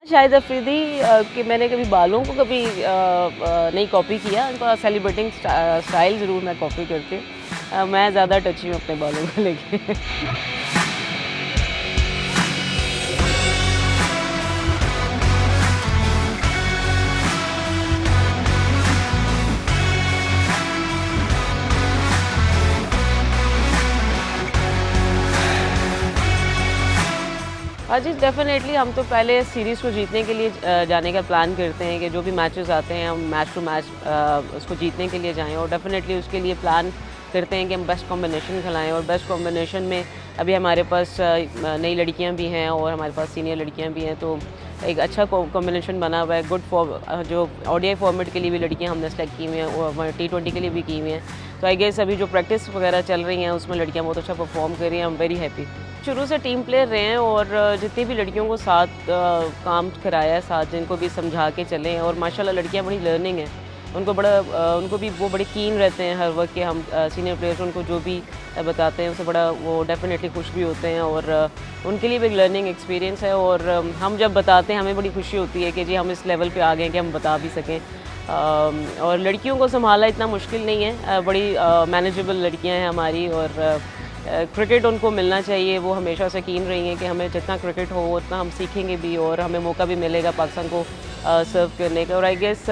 शाहिद अफरीदी कि मैंने कभी बालों को कभी नहीं कॉपी किया, उनका सेलिब्रेटिंग स्टाइल ज़रूर मैं कॉपी करती हूँ। मैं ज़्यादा टची हूँ अपने बालों को लेके। हाँ जी, डेफ़िनेटली हम तो पहले सीरीज़ को जीतने के लिए जाने का प्लान करते हैं कि जो भी मैचेस आते हैं हम मैच टू मैच उसको जीतने के लिए जाएँ और डेफ़िनेटली उसके लिए प्लान करते हैं कि हम बेस्ट कॉम्बिनेशन खिलाएँ और बेस्ट कॉम्बिनेशन में अभी हमारे पास नई लड़कियां भी हैं और हमारे पास सीनियर लड़कियां भी हैं, तो एक अच्छा कॉम्बिनेशन बना हुआ है। गुड फॉर जो ओडीआई फॉर्मेट के लिए भी लड़कियां हमने सेलेक्ट की हुई हैं और T20 के लिए भी की हुई हैं। तो आई गेस अभी जो प्रैक्टिस वगैरह चल रही हैं उसमें लड़कियां बहुत अच्छा परफॉर्म कर रही हैं। आई एम वेरी हैप्पी। शुरू से टीम प्लेयर रहे हैं और जितनी भी लड़कियों को साथ काम कराया है, साथ जिनको भी समझा के चले हैं और माशाल्लाह लड़कियां बड़ी लर्निंग हैं। उनको भी वो बड़े कीन रहते हैं हर वक्त कि हम सीनियर प्लेयर्स उनको जो भी बताते हैं उससे बड़ा वो डेफ़िनेटली खुश भी होते हैं और उनके लिए भी एक लर्निंग एक्सपीरियंस है और हम जब बताते हैं हमें बड़ी खुशी होती है कि जी हम इस लेवल पे आ गए हैं कि हम बता भी सकें। और लड़कियों को संभालना इतना मुश्किल नहीं है, बड़ी मैनेजेबल लड़कियां हैं हमारी और क्रिकेट उनको मिलना चाहिए। वो हमेशा से कीन रही हैं कि हमें जितना क्रिकेट हो उतना हम सीखेंगे भी और हमें मौका भी मिलेगा पाकिस्तान को सर्व करने का। और आई गेस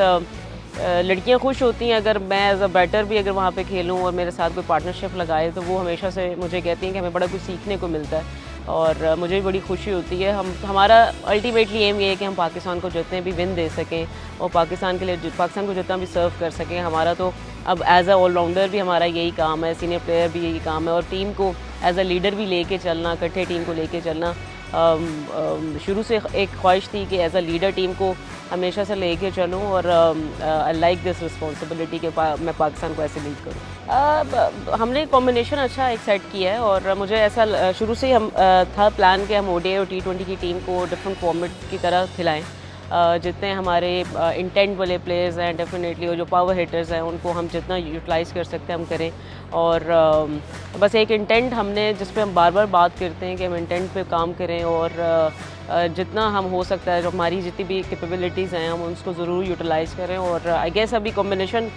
लड़कियां खुश होती हैं अगर मैं एज़ अ बैटर भी अगर वहाँ पे खेलूँ और मेरे साथ कोई पार्टनरशिप लगाए, तो वो हमेशा से मुझे कहती हैं कि हमें बड़ा कुछ सीखने को मिलता है और मुझे भी बड़ी खुशी होती है। हमारा अल्टीमेटली एम ये है कि हम पाकिस्तान को जितने भी विन दे सकें और पाकिस्तान के लिए पाकिस्तान को जितना भी सर्व कर सकें। हमारा तो अब एज़ अ ऑलराउंडर भी हमारा यही काम है, सीनियर प्लेयर भी यही काम है और टीम को एज़ अ लीडर भी लेके चलना, इकट्ठे टीम को लेके चलना। शुरू से एक ख्वाहिश थी कि एज़ अ लीडर टीम को हमेशा से लेके चलूँ और आई लाइक दिस रिस्पॉन्सिबिलिटी कि मैं पाकिस्तान को ऐसे लीड करूँ। हमने कॉम्बिनेशन अच्छा एक सेट किया है और मुझे ऐसा शुरू से ही था प्लान कि हम ओडीआई और T20 की टीम को डिफरेंट फॉर्मेट की तरह खिलाएँ। जितने हमारे इंटेंट वाले प्लेयर्स हैं डेफिनेटली और जो पावर हिटर्स हैं उनको हम जितना यूटिलाइज़ कर सकते हैं हम करें और बस एक इंटेंट हमने जिस पे हम बार बार बात करते हैं कि हम इंटेंट पे काम करें और जितना हम हो सकता है जो हमारी जितनी भी कैपेबिलिटीज़ हैं हम उसको ज़रूर यूटिलाइज़ करें। और आई गेस अभी कॉम्बिनेशन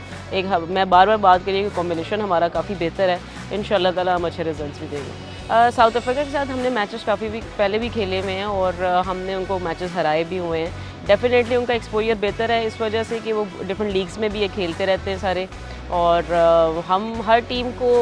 मैं बार बार बात करी कि कॉम्बिनेशन हमारा काफ़ी बेहतर है। इंशाल्लाह ताला हम अच्छे रिजल्ट्स भी देंगे। साउथ अफ्रीका के साथ हमने मैचेस काफ़ी भी पहले भी खेले हुए हैं और हमने उनको मैचेस हराए भी हुए हैं। डेफ़िनेटली उनका एक्सपोजर बेहतर है इस वजह से कि वो डिफरेंट लीग्स में भी ये खेलते रहते हैं सारे और हम हर टीम को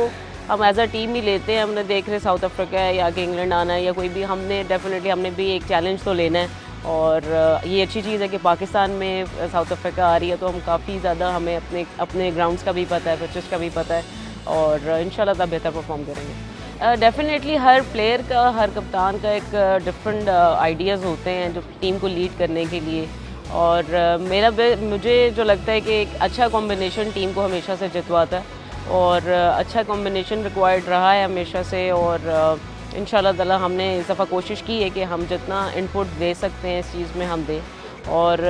हम एज़ अ टीम ही लेते हैं। हमने देख रहे साउथ अफ्रीका है या कि इंग्लैंड आना है या कोई भी, हमने भी एक चैलेंज तो लेना है और ये अच्छी चीज़ है कि पाकिस्तान में साउथ अफ्रीका आ रही है तो हम काफ़ी ज़्यादा हमें अपने ग्राउंड्स का भी पता है, पिचेस का भी पता है और इंशाल्लाह तब बेहतर परफॉर्म करेंगे। डेफ़िनेटली हर प्लेयर का, हर कप्तान का एक डिफरेंट आइडियाज़ होते हैं जो टीम को लीड करने के लिए और मुझे जो लगता है कि एक अच्छा कॉम्बिनेशन टीम को हमेशा से जितवाता है और अच्छा कॉम्बिनेशन रिक्वायर्ड रहा है हमेशा से और इंशाल्लाह ताला हमने इस दफ़ा कोशिश की है कि हम जितना इनपुट दे सकते हैं इस चीज़ में हम दें और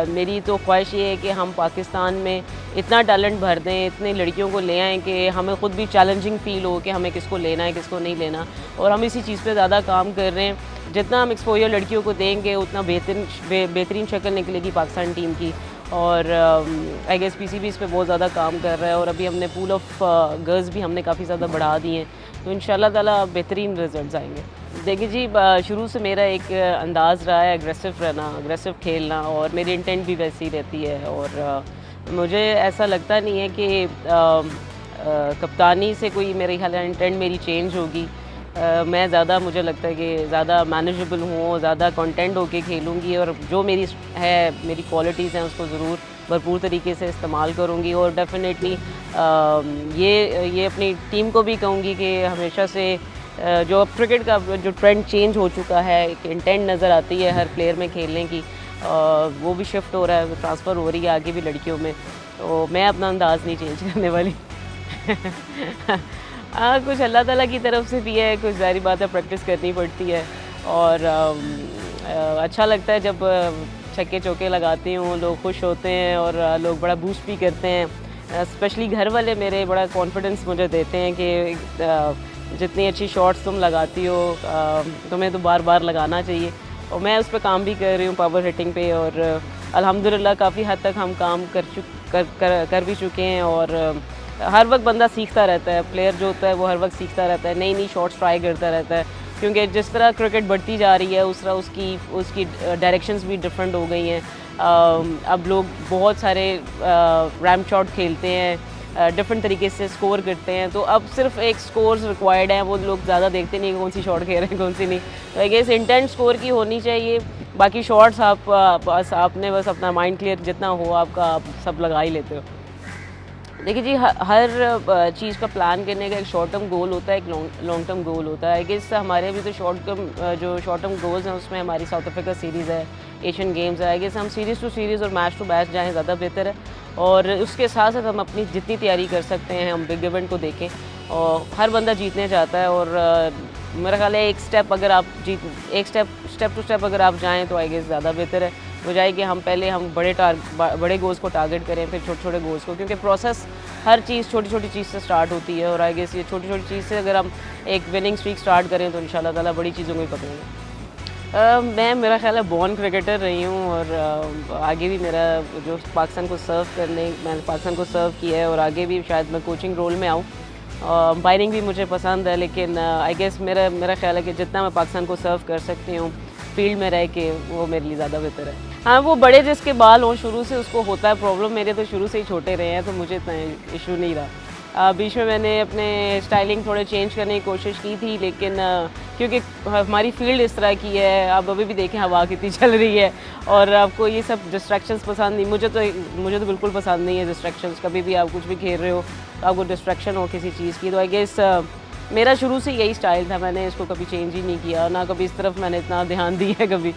मेरी तो ख्वाहिश ये है कि हम पाकिस्तान में इतना टैलेंट भर दें, इतनी लड़कियों को ले आएँ कि हमें ख़ुद भी चैलेंजिंग फ़ील हो कि हमें किसको लेना है किसको नहीं लेना और हम इसी चीज़ पे ज़्यादा काम कर रहे हैं। जितना हम एक्सपोजर लड़कियों को देंगे उतना बेहतरीन शक्ल निकलेगी पाकिस्तान टीम की और आई गेस पीसीबी इस पे बहुत ज़्यादा काम कर रहा है और अभी हमने पूल ऑफ गर्ल्स भी हमने काफ़ी ज़्यादा बढ़ा दिए हैं, तो इंशाल्लाह ताला बेहतरीन रिजल्ट्स आएंगे। देखिए जी, शुरू से मेरा एक अंदाज़ रहा है एग्रेसिव रहना, एग्रेसिव खेलना और मेरी इंटेंट भी वैसी रहती है और मुझे ऐसा लगता नहीं है कि कप्तानी से कोई मेरे ख्याल इंटेंट मेरी चेंज होगी। मैं ज़्यादा मुझे लगता है कि ज़्यादा मैनेजेबल हूँ, ज़्यादा कंटेंट होके खेलूँगी और जो मेरी क्वालिटीज़ हैं उसको ज़रूर भरपूर तरीके से इस्तेमाल करूँगी और डेफ़िनेटली ये अपनी टीम को भी कहूँगी कि हमेशा से जो अब क्रिकेट का जो ट्रेंड चेंज हो चुका है, एक इंटेंट नज़र आती है हर प्लेयर में खेलने की, वो भी शिफ्ट हो रहा है, ट्रांसफ़र हो रही है आगे भी लड़कियों में, तो मैं अपना अंदाज़ नहीं चेंज करने वाली। हाँ, कुछ अल्लाह ताला की तरफ से भी है, कुछ ज़ाहिर बात है प्रैक्टिस करनी पड़ती है और अच्छा लगता है जब छक्के चौके लगाती हूँ, लोग खुश होते हैं और लोग बड़ा बूस्ट भी करते हैं। स्पेशली घर वाले मेरे बड़ा कॉन्फिडेंस मुझे देते हैं कि जितनी अच्छी शॉट्स तुम लगाती हो तुम्हें तो बार बार लगाना चाहिए और मैं उस पर काम भी कर रही हूँ, पावर हिटिंग पे, और अल्हम्दुलिल्लाह काफ़ी हद तक हम काम कर भी चुके हैं। और हर वक्त बंदा सीखता रहता है, प्लेयर जो होता है वो हर वक्त सीखता रहता है, नई नई शॉट्स ट्राई करता रहता है, क्योंकि जिस तरह क्रिकेट बढ़ती जा रही है उस तरह उसकी डायरेक्शंस भी डिफरेंट हो गई हैं। अब लोग बहुत सारे रैम्प शॉट खेलते हैं, डिफरेंट तरीके से स्कोर करते हैं, तो अब सिर्फ एक स्कोर्स रिक्वायर्ड है, वो लोग ज़्यादा देखते नहीं कौन सी शॉट खेल रहे हैं कौन सी नहीं। तो आई गेस इंटेंट स्कोर की होनी चाहिए, बाकी शॉट्स आपने बस अपना माइंड क्लियर जितना हो आपका, आप सब लगा ही लेते हो। देखिए जी, हर चीज़ का प्लान करने का एक शॉर्ट टर्म गोल होता है, एक लॉन्ग टर्म गोल होता है। आई गेस हमारे अभी तो जो शॉर्ट टर्म गोल्स हैं उसमें हमारी साउथ अफ्रीका सीरीज़ है, एशियन गेम्स है। आई गेस हम सीरीज़ टू सीरीज़ और मैच टू मैच जाएँ ज़्यादा बेहतर है, और उसके साथ साथ हम अपनी जितनी तैयारी कर सकते हैं हम बिग इवेंट को देखें। और हर बंदा जीतने चाहता है, और मेरा ख्याल है एक स्टेप टू स्टेप अगर आप जाएँ तो आई गेस ज़्यादा बेहतर है बजाय कि हम पहले बड़े गोल्स को टारगेट करें, फिर छोटे छोटे गोल्स को, क्योंकि प्रोसेस हर चीज़ छोटी छोटी चीज़ से स्टार्ट होती है। और आई गेस ये छोटी छोटी चीज़ से अगर हम एक विनिंग स्ट्रीक स्टार्ट करें तो इंशाल्लाह ताला बड़ी चीज़ों को ही पकड़ेंगे। मेरा ख्याल है बॉर्न क्रिकेटर रही हूँ, और आगे भी मेरा जो मैंने पाकिस्तान को सर्व किया है, और आगे भी शायद मैं कोचिंग रोल में आऊँ। अंपायरिंग भी मुझे पसंद है, लेकिन आई गेस मेरा ख्याल है कि जितना मैं पाकिस्तान को सर्व कर सकती हूँ फील्ड में रह के, वो मेरे लिए ज़्यादा बेहतर है। हाँ, वो बड़े जिसके बाल हों शुरू से उसको होता है प्रॉब्लम, मेरे तो शुरू से ही छोटे रहे हैं तो मुझे इतना इशू नहीं रहा। बीच में मैंने अपने स्टाइलिंग थोड़े चेंज करने की कोशिश की थी, लेकिन क्योंकि हमारी फील्ड इस तरह की है, आप अभी भी देखें हवा कितनी चल रही है, और आपको ये सब डिस्ट्रैक्शंस पसंद नहीं। मुझे तो बिल्कुल पसंद नहीं है डिस्ट्रैक्शंस। कभी भी आप कुछ भी खेल रहे हो तो आपको डिस्ट्रैक्शन हो किसी चीज़ की। तो आई गेस मेरा शुरू से यही स्टाइल था, मैंने इसको कभी चेंज ही नहीं किया, ना कभी इस तरफ मैंने इतना ध्यान दिया है कभी।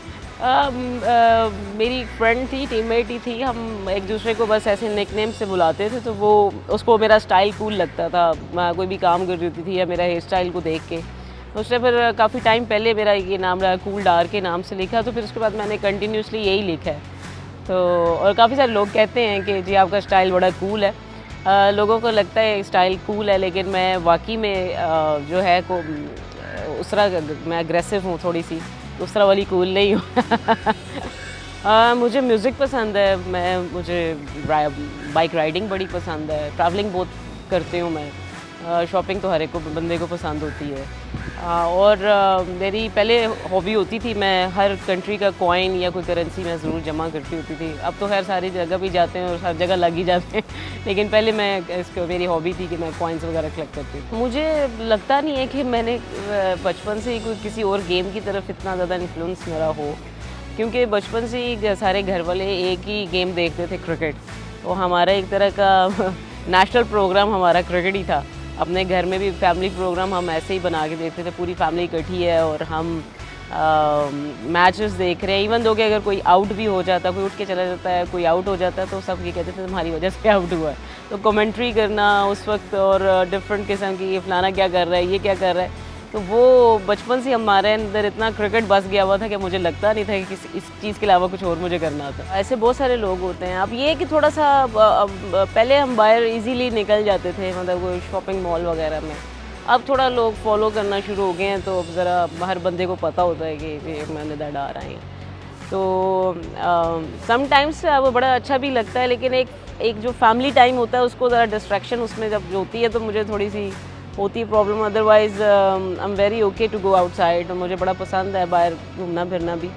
मेरी फ्रेंड थी, टीममेट ही थी, हम एक दूसरे को बस ऐसे निकनेम से बुलाते थे, तो वो उसको मेरा स्टाइल कूल लगता था। मैं कोई भी काम कर रही होती थी या मेरा हेयर स्टाइल को देख के, उसने फिर काफ़ी टाइम पहले मेरा ये नाम रहा कूल डार के नाम से लिखा, तो फिर उसके बाद मैंने कंटिन्यूसली यही लिखा है। तो और काफ़ी सारे लोग कहते हैं कि जी आपका स्टाइल बड़ा कूल है। लोगों को लगता है स्टाइल कूल है, लेकिन मैं वाकई में जो है उस तरह मैं अग्रेसिव हूँ थोड़ी सी, उस तरह वाली कूल नहीं हूँ। मुझे म्यूज़िक पसंद है, मुझे बाइक राइडिंग बड़ी पसंद है, ट्रैवलिंग बहुत करती हूँ मैं, शॉपिंग तो हर एक बंदे को पसंद होती है। और मेरी पहले हॉबी होती थी, मैं हर कंट्री का कॉइन या कोई करेंसी मैं ज़रूर जमा करती होती थी। अब तो खैर सारी जगह भी जाते हैं और हर जगह लग ही जाते हैं, लेकिन पहले मेरी हॉबी थी कि मैं कॉइन्स वगैरह कलेक्ट करती थी। मुझे लगता नहीं है कि मैंने बचपन से ही कोई किसी और गेम की तरफ इतना ज़्यादा इन्फ्लुएंस मेरा हो, क्योंकि बचपन से ही सारे घर वाले एक ही गेम देखते थे, क्रिकेट। तो हमारा एक तरह का नेशनल प्रोग्राम हमारा क्रिकेट ही था। अपने घर में भी फैमिली प्रोग्राम हम ऐसे ही बना के देखते थे, पूरी फैमिली इकट्ठी है और हम मैचेस देख रहे हैं। इवन दो कि अगर कोई आउट भी हो जाता, कोई उठ के चला जाता है, कोई आउट हो जाता है, तो सब ये कहते थे तुम्हारी वजह से आउट हुआ है। तो कमेंट्री करना उस वक्त, और डिफरेंट किस्म की ये फलाना क्या कर रहा है, ये क्या कर रहा है, तो वो बचपन से हमारे अंदर इतना क्रिकेट बस गया हुआ था कि मुझे लगता नहीं था कि इस चीज़ के अलावा कुछ और मुझे करना था। ऐसे बहुत सारे लोग होते हैं। अब ये कि थोड़ा सा पहले हम बाहर इजीली निकल जाते थे, मतलब कोई शॉपिंग मॉल वगैरह में। अब थोड़ा लोग फॉलो करना शुरू हो गए हैं, तो अब ज़रा हर बंदे को पता होता है कि ये मैंने दैट आ रहे हैं। तो समटाइम्स वो बड़ा अच्छा भी लगता है, लेकिन एक जो फैमिली टाइम होता है उसको ज़रा डिस्ट्रैक्शन उसमें जब होती है तो मुझे थोड़ी सी होती है problem. Otherwise I am very okay to go outside, मुझे बड़ा पसंद है बाहर घूमना फिरना भी,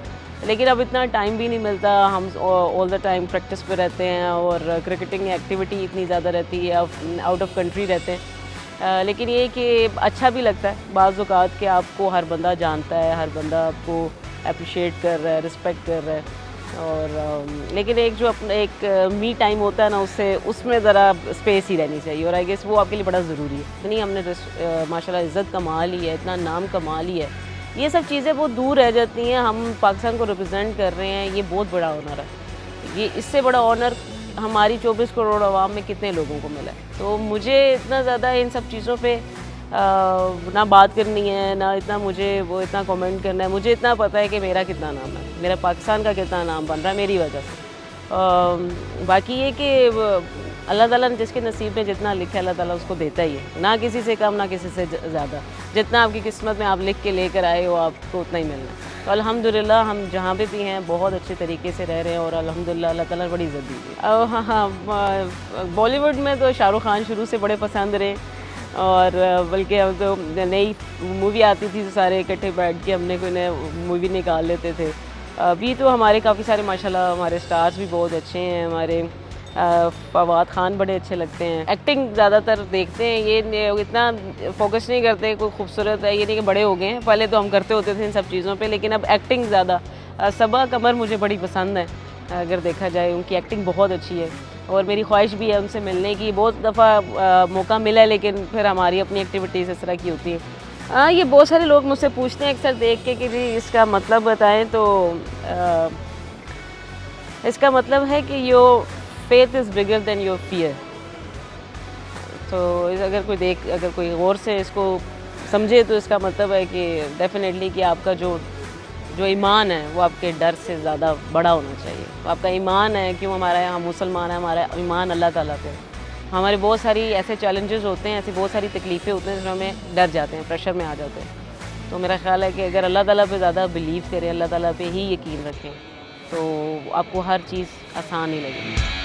लेकिन अब इतना टाइम भी नहीं मिलता। हम ऑल द टाइम प्रैक्टिस पे रहते हैं और क्रिकेटिंग एक्टिविटी इतनी ज़्यादा रहती है, आउट ऑफ कंट्री रहते हैं। लेकिन ये कि अच्छा भी लगता है बाज़ औक़ात कि आपको हर बंदा जानता है, हर बंदा आपको अप्रिशिएट कर रहा है, रिस्पेक्ट कर रहा है। और लेकिन एक जो अपना एक मी टाइम होता है ना, उसमें ज़रा स्पेस ही रहनी चाहिए, और आई गेस वो आपके लिए बड़ा ज़रूरी है। इतनी हमने माशाल्लाह इज़्ज़त कमा ली है, इतना नाम कमा ली है, ये सब चीज़ें बहुत दूर रह जाती हैं। हम पाकिस्तान को रिप्रेजेंट कर रहे हैं, ये बहुत बड़ा ऑनर है। ये इससे बड़ा ऑनर हमारी 24 करोड़ आवाम में कितने लोगों को मिला है। तो मुझे इतना ज़्यादा इन सब चीज़ों पे ना बात करनी है, ना इतना मुझे वो इतना कमेंट करना है। मुझे इतना पता है कि मेरा कितना नाम है, मेरा पाकिस्तान का कितना नाम बन रहा है मेरी वजह से। बाकी ये कि अल्लाह ताला ने जिसके नसीब में जितना लिखा है अल्लाह ताला उसको देता ही है, ना किसी से कम ना किसी से ज़्यादा। जितना आपकी किस्मत में आप लिख के लेकर आए हो आपको उतना ही मिलना है। तो अल्हम्दुलिल्लाह हम जहाँ पे भी हैं बहुत अच्छे तरीके से रह रहे हैं और अल्हम्दुलिल्लाह अल्लाह ताला ने बड़ी इज़्ज़त दी है। हाँ हाँ, बॉलीवुड में तो शाहरुख़ खान शुरू से बड़े पसंद रहे और बल्कि हम तो नई मूवी आती थी तो सारे इकट्ठे बैठ के हमने कोई नया मूवी निकाल लेते थे। अभी तो हमारे काफ़ी सारे माशाल्लाह हमारे स्टार्स भी बहुत अच्छे हैं। हमारे फवाद खान बड़े अच्छे लगते हैं। एक्टिंग ज़्यादातर देखते हैं, ये इतना फोकस नहीं करते कोई खूबसूरत है ये नहीं कि बड़े हो गए हैं, पहले तो हम करते होते थे इन सब चीज़ों पे, लेकिन अब एक्टिंग ज़्यादा। सबा कमर मुझे बड़ी पसंद है, अगर देखा जाए उनकी एक्टिंग बहुत अच्छी है और मेरी ख्वाहिश भी है उनसे मिलने की। बहुत दफ़ा मौका मिला है लेकिन फिर हमारी अपनी एक्टिविटीज़ इस तरह की होती हैं। ये बहुत सारे लोग मुझसे पूछते हैं अक्सर देख के कि जी इसका मतलब बताएं, तो इसका मतलब है कि your faith is bigger than your fear. तो अगर कोई गौर से इसको समझे तो इसका मतलब है कि डेफिनेटली कि आपका जो ईमान है वो आपके डर से ज़्यादा बड़ा होना चाहिए। तो आपका ईमान है, क्यों हमारा यहाँ मुसलमान है, हमारा ईमान अल्लाह ताला पे। हमारे बहुत सारी ऐसे चैलेंजेस होते हैं, ऐसी बहुत सारी तकलीफ़ें होती हैं जिसमें हमें डर जाते हैं, प्रेशर में आ जाते हैं। तो मेरा ख़्याल है कि अगर अल्लाह ताला पे ज़्यादा बिलीव करें, अल्लाह ताला पे ही यकीन रखें, तो आपको हर चीज़ आसान ही लगेगी।